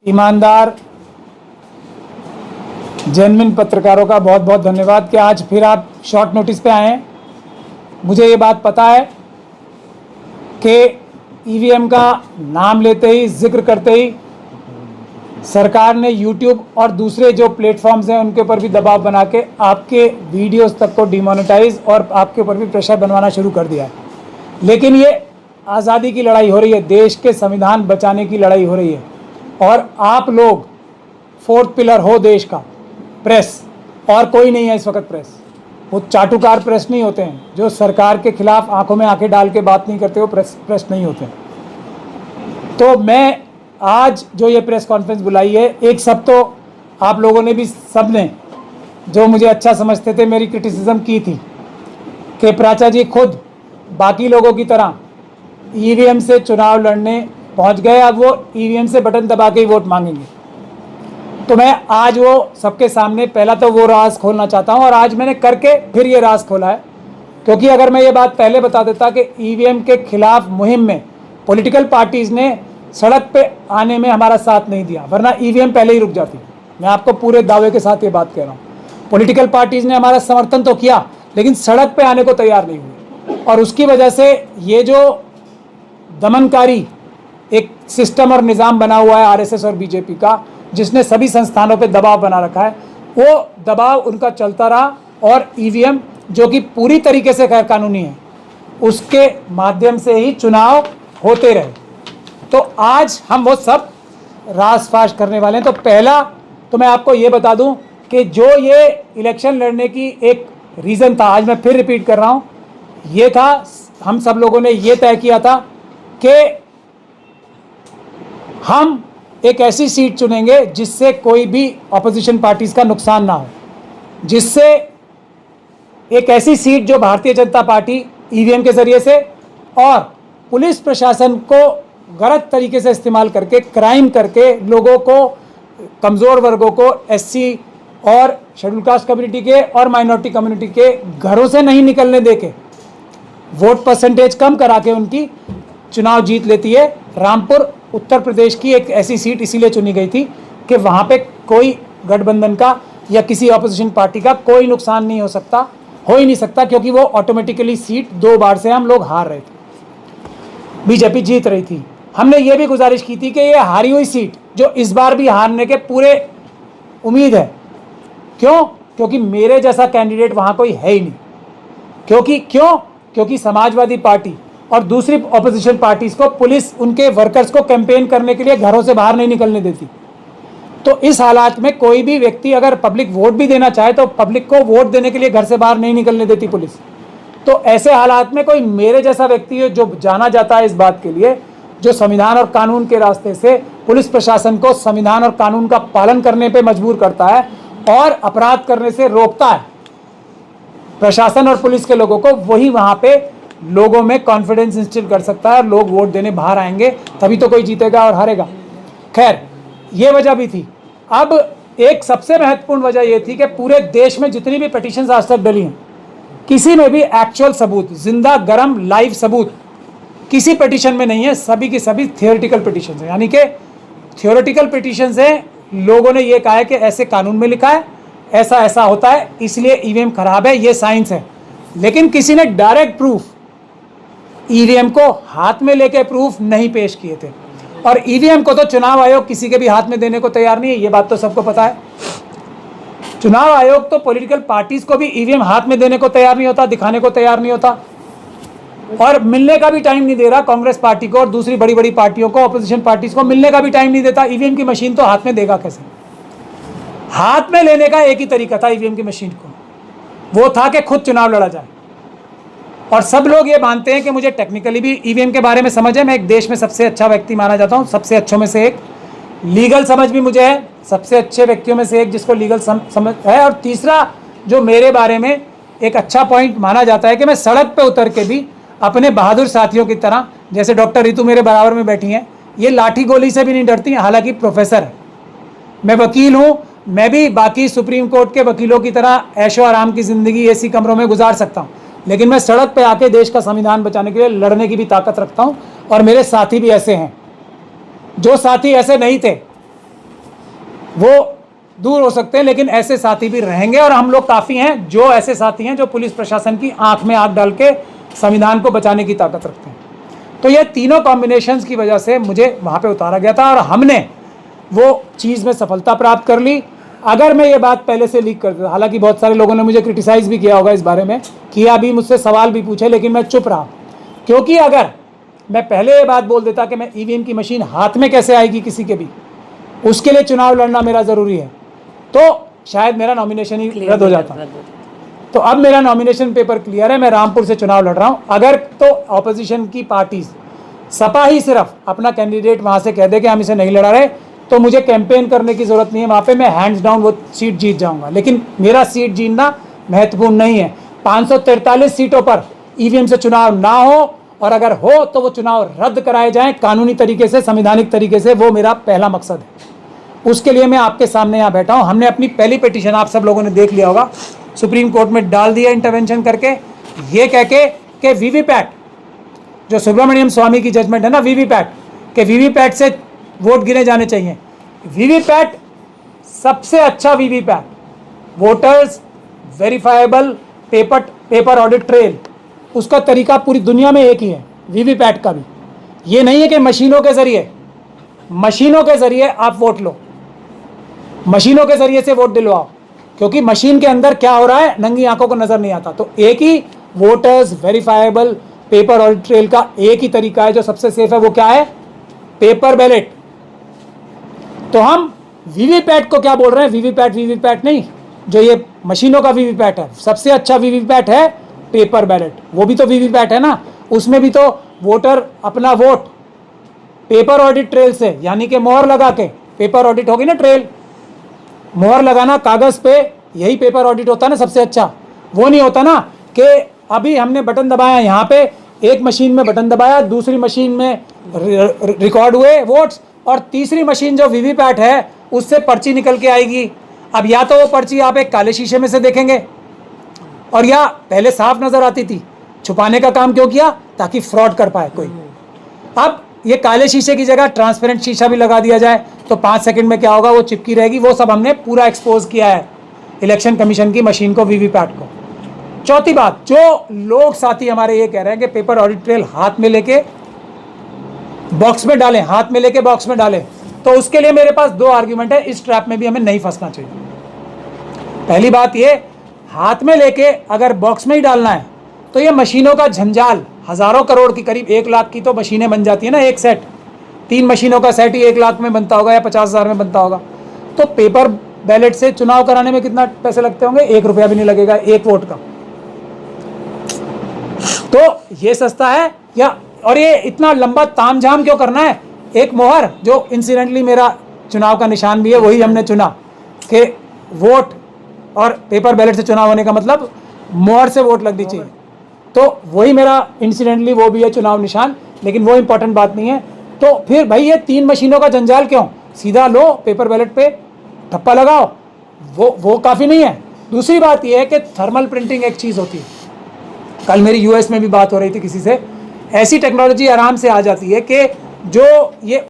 ईमानदार जेन्युइन पत्रकारों का बहुत बहुत धन्यवाद कि आज फिर आप शॉर्ट नोटिस पे आए हैं। मुझे ये बात पता है कि ईवीएम का नाम लेते ही, जिक्र करते ही सरकार ने यूट्यूब और दूसरे जो प्लेटफॉर्म्स हैं उनके ऊपर भी दबाव बना के आपके वीडियोस तक को डिमोनेटाइज और आपके ऊपर भी प्रेशर बनवाना शुरू कर दिया है। लेकिन ये आज़ादी की लड़ाई हो रही है, देश के संविधान बचाने की लड़ाई हो रही है और आप लोग फोर्थ पिलर हो देश का, प्रेस, और कोई नहीं है इस वक्त प्रेस। वो चाटुकार प्रेस नहीं होते हैं जो सरकार के खिलाफ आंखों में आंखें डाल के बात नहीं करते, वो प्रेस नहीं होते हैं। तो मैं आज जो ये प्रेस कॉन्फ्रेंस बुलाई है, एक सब तो आप लोगों ने भी, सब ने जो मुझे अच्छा समझते थे मेरी क्रिटिसिज्म की थी कि प्राचा जी खुद बाकी लोगों की तरह ईवीएम से चुनाव लड़ने पहुंच गए, अब वो ईवीएम से बटन दबा के ही वोट मांगेंगे। तो मैं आज वो सबके सामने पहला तो वो राज खोलना चाहता हूं और आज मैंने करके फिर ये राज खोला है, क्योंकि अगर मैं ये बात पहले बता देता कि ईवीएम के खिलाफ मुहिम में पॉलिटिकल पार्टीज़ ने सड़क पे आने में हमारा साथ नहीं दिया, वरना ईवीएम पहले ही रुक जाती। मैं आपको पूरे दावे के साथ ये बात कह रहा हूँ। पॉलिटिकल पार्टीज़ ने हमारा समर्थन तो किया लेकिन सड़क पे आने को तैयार नहीं हुई, और उसकी वजह से ये जो दमनकारी एक सिस्टम और निज़ाम बना हुआ है आरएसएस और बीजेपी का, जिसने सभी संस्थानों पे दबाव बना रखा है, वो दबाव उनका चलता रहा और ईवीएम जो कि पूरी तरीके से गैर कानूनी है, उसके माध्यम से ही चुनाव होते रहे। तो आज हम वो सब रास फाश करने वाले हैं। तो पहला तो मैं आपको ये बता दूं कि जो ये इलेक्शन लड़ने की एक रीज़न था, आज मैं फिर रिपीट कर रहा हूं, ये था, हम सब लोगों ने ये तय किया था कि हम एक ऐसी सीट चुनेंगे जिससे कोई भी ऑपोजिशन पार्टीज का नुकसान ना हो, जिससे एक ऐसी सीट जो भारतीय जनता पार्टी ईवीएम के जरिए से और पुलिस प्रशासन को गलत तरीके से इस्तेमाल करके, क्राइम करके लोगों को, कमज़ोर वर्गों को, एससी और शेड्यूल कास्ट कम्युनिटी के और माइनॉरिटी कम्युनिटी के घरों से नहीं निकलने दे के वोट परसेंटेज कम करा के उनकी चुनाव जीत लेती है। रामपुर उत्तर प्रदेश की एक ऐसी सीट इसीलिए चुनी गई थी कि वहाँ पे कोई गठबंधन का या किसी ऑपोजिशन पार्टी का कोई नुकसान नहीं हो सकता, हो ही नहीं सकता, क्योंकि वो ऑटोमेटिकली सीट 2 बार से हम लोग हार रहे थे, बीजेपी जीत रही थी। हमने ये भी गुजारिश की थी कि ये हारी हुई सीट जो इस बार भी हारने के पूरे उम्मीद है, क्यों? क्योंकि मेरे जैसा कैंडिडेट वहाँ कोई है ही नहीं। क्योंकि समाजवादी पार्टी और दूसरी ऑपोजिशन पार्टीज को पुलिस उनके वर्कर्स को कैंपेन करने के लिए घरों से बाहर नहीं निकलने देती। तो इस हालात में कोई भी व्यक्ति अगर पब्लिक वोट भी देना चाहे तो पब्लिक को वोट देने के लिए घर से बाहर नहीं निकलने देती पुलिस। तो ऐसे हालात में कोई मेरे जैसा व्यक्ति है जो जाना जाता है इस बात के लिए, जो संविधान और कानून के रास्ते से पुलिस प्रशासन को संविधान और कानून का पालन करने पर मजबूर करता है और अपराध करने से रोकता है प्रशासन और पुलिस के लोगों को, वही वहाँ पे लोगों में कॉन्फिडेंस इंस्टिल कर सकता है और लोग वोट देने बाहर आएंगे, तभी तो कोई जीतेगा और हारेगा। खैर, ये वजह भी थी। अब एक सबसे महत्वपूर्ण वजह ये थी कि पूरे देश में जितनी भी पिटीशंस आज तक डली हैं, किसी में भी एक्चुअल सबूत, जिंदा गरम लाइव सबूत किसी पिटीशन में नहीं है। सभी की सभी थियोरेटिकल पिटीशंस हैं, यानी कि थियोरेटिकल पिटीशंस हैं। लोगों ने ये कहा है कि ऐसे कानून में लिखा है, ऐसा ऐसा होता है, इसलिए ईवीएम खराब है, ये साइंस है। लेकिन किसी ने डायरेक्ट प्रूफ ईवीएम को हाथ में लेके प्रूफ नहीं पेश किए थे, और ईवीएम को तो चुनाव आयोग किसी के भी हाथ में देने को तैयार नहीं है, ये बात तो सबको पता है। चुनाव आयोग तो पॉलिटिकल पार्टीज को भी ईवीएम हाथ में देने को तैयार नहीं होता, दिखाने को तैयार नहीं होता, और मिलने का भी टाइम नहीं दे रहा कांग्रेस पार्टी को और दूसरी बड़ी बड़ी पार्टियों को, ऑपोजिशन पार्टीज को मिलने का भी टाइम नहीं देता। ईवीएम की मशीन तो हाथ में देगा कैसे? हाथ में लेने का एक ही तरीका था ईवीएम की मशीन को, वो था कि खुद चुनाव लड़ा जाए। और सब लोग ये मानते हैं कि मुझे टेक्निकली भी ईवीएम के बारे में समझ है, मैं एक देश में सबसे अच्छा व्यक्ति माना जाता हूँ, सबसे अच्छों में से एक। लीगल समझ भी मुझे है, सबसे अच्छे व्यक्तियों में से एक जिसको लीगल समझ है। और तीसरा जो मेरे बारे में एक अच्छा पॉइंट माना जाता है कि मैं सड़क पे उतर के भी अपने बहादुर साथियों की तरह, जैसे डॉक्टर रितु मेरे बराबर में बैठी हैं, ये लाठी गोली से भी नहीं डरती, हालांकि प्रोफेसर है, मैं वकील हूँ, मैं भी बाकी सुप्रीम कोर्ट के वकीलों की तरह ऐशो आराम की ज़िंदगी एसी कमरों में गुजार सकता हूँ, लेकिन मैं सड़क पे आके देश का संविधान बचाने के लिए लड़ने की भी ताकत रखता हूँ। और मेरे साथी भी ऐसे हैं। जो साथी ऐसे नहीं थे वो दूर हो सकते हैं, लेकिन ऐसे साथी भी रहेंगे और हम लोग काफ़ी हैं जो ऐसे साथी हैं जो पुलिस प्रशासन की आंख में आंख डाल के संविधान को बचाने की ताकत रखते हैं। तो ये तीनों कॉम्बिनेशंस की वजह से मुझे वहाँ पे उतारा गया था और हमने वो चीज़ में सफलता प्राप्त कर ली। अगर मैं ये बात पहले से लीक कर देता, हालांकि बहुत सारे लोगों ने मुझे क्रिटिसाइज़ भी किया होगा इस बारे में, किया भी, मुझसे सवाल भी पूछे, लेकिन मैं चुप रहा, क्योंकि अगर मैं पहले ये बात बोल देता कि मैं ईवीएम की मशीन हाथ में कैसे आएगी किसी के भी, उसके लिए चुनाव लड़ना मेरा ज़रूरी है, तो शायद मेरा नॉमिनेशन ही रद्द हो जाता। तो अब मेरा नॉमिनेशन पेपर क्लियर है, मैं रामपुर से चुनाव लड़ रहा हूँ। अगर तो ऑपोजिशन की पार्टीज, सपा ही सिर्फ अपना कैंडिडेट वहाँ से कह दे कि हम इसे नहीं लड़ा रहे, तो मुझे कैंपेन करने की ज़रूरत नहीं है, वहाँ पे मैं हैंड्स डाउन वो सीट जीत जाऊँगा। लेकिन मेरा सीट जीतना महत्वपूर्ण नहीं है। 543 सीटों पर ईवीएम से चुनाव ना हो, और अगर हो तो वो चुनाव रद्द कराए जाएँ कानूनी तरीके से, संवैधानिक तरीके से, वो मेरा पहला मकसद है। उसके लिए मैं आपके सामने यहाँ बैठा हूँ। हमने अपनी पहली पिटीशन, आप सब लोगों ने देख लिया होगा, सुप्रीम कोर्ट में डाल दिया इंटरवेंशन करके, ये कह के कि वीवीपैट, जो सुब्रमण्यम स्वामी की जजमेंट है ना, वीवीपैट, के वीवीपैट से वोट गिने जाने चाहिए। वीवीपैट सबसे अच्छा VVPAT, voters verifiable paper audit trail, उसका तरीका पूरी दुनिया में एक ही है वीवीपैट का भी। ये नहीं है कि मशीनों के जरिए आप वोट लो, मशीनों के जरिए से वोट दिलवाओ, क्योंकि मशीन के अंदर क्या हो रहा है नंगी आंखों को नजर नहीं आता। तो एक ही voters verifiable paper audit trail का एक ही तरीका है जो सबसे सेफ है, वो क्या है? Paper ballot. तो हम वीवीपैट को क्या बोल रहे हैं? वीवीपैट नहीं, जो ये मशीनों का वीवीपैट है, सबसे अच्छा वीवीपैट है पेपर बैलेट। वो भी तो वीवीपैट है ना, उसमें भी तो वोटर अपना वोट पेपर ऑडिट ट्रेल से, यानी कि मोहर लगा के, पेपर ऑडिट होगी ना ट्रेल, मोहर लगाना कागज पे, यही पेपर ऑडिट होता है ना सबसे अच्छा। वो नहीं होता ना कि अभी हमने बटन दबाया, यहाँ पे एक मशीन में बटन दबाया, दूसरी मशीन में रिकॉर्ड हुए वोट्स, और तीसरी मशीन जो वीवीपैट है उससे पर्ची निकल के आएगी। अब या तो वो पर्ची आप एक काले शीशे में से देखेंगे, और या पहले साफ नजर आती थी, छुपाने का काम क्यों किया? ताकि फ्रॉड कर पाए कोई। अब ये काले शीशे की जगह ट्रांसपेरेंट शीशा भी लगा दिया जाए तो 5 सेकंड में क्या होगा, वो चिपकी रहेगी। वो सब हमने पूरा एक्सपोज किया है इलेक्शन कमीशन की मशीन को, वीवीपैट को। चौथी बात, जो लोग साथी हमारे ये कह रहे हैं कि पेपर ऑडिट ट्रेल हाथ में लेके बॉक्स में डालें, हाथ में लेके बॉक्स में डालें, तो उसके लिए मेरे पास 2 आर्ग्यूमेंट है। इस ट्रैप में भी हमें नहीं फंसना चाहिए। पहली बात ये, हाथ में लेके अगर बॉक्स में ही डालना है तो ये मशीनों का झंझाल, हजारों करोड़ की, करीब 1 लाख की तो मशीनें बन जाती है ना एक सेट, 3 मशीनों का सेट ही 1 लाख में बनता होगा या 50,000 में बनता होगा। तो पेपर बैलेट से चुनाव कराने में कितना पैसे लगते होंगे? 1 रुपया भी नहीं लगेगा एक वोट का। तो ये सस्ता है या, और ये इतना लंबा तामझाम क्यों करना है? एक मोहर, जो इंसिडेंटली मेरा चुनाव का निशान भी है, वही हमने चुना कि वोट और पेपर बैलेट से चुनाव होने का मतलब मोहर से वोट लगनी चाहिए, तो वही मेरा इंसिडेंटली वो भी है चुनाव निशान। लेकिन वो इंपॉर्टेंट बात नहीं है। तो फिर भाई ये 3 मशीनों का जंजाल क्यों? सीधा लो पेपर बैलेट पे ठप्पा लगाओ, वो काफ़ी नहीं है। दूसरी बात ये है कि थर्मल प्रिंटिंग एक चीज़ होती है, कल मेरी यूएस में भी बात हो रही थी किसी से, ऐसी टेक्नोलॉजी आराम से आ जाती है कि जो ये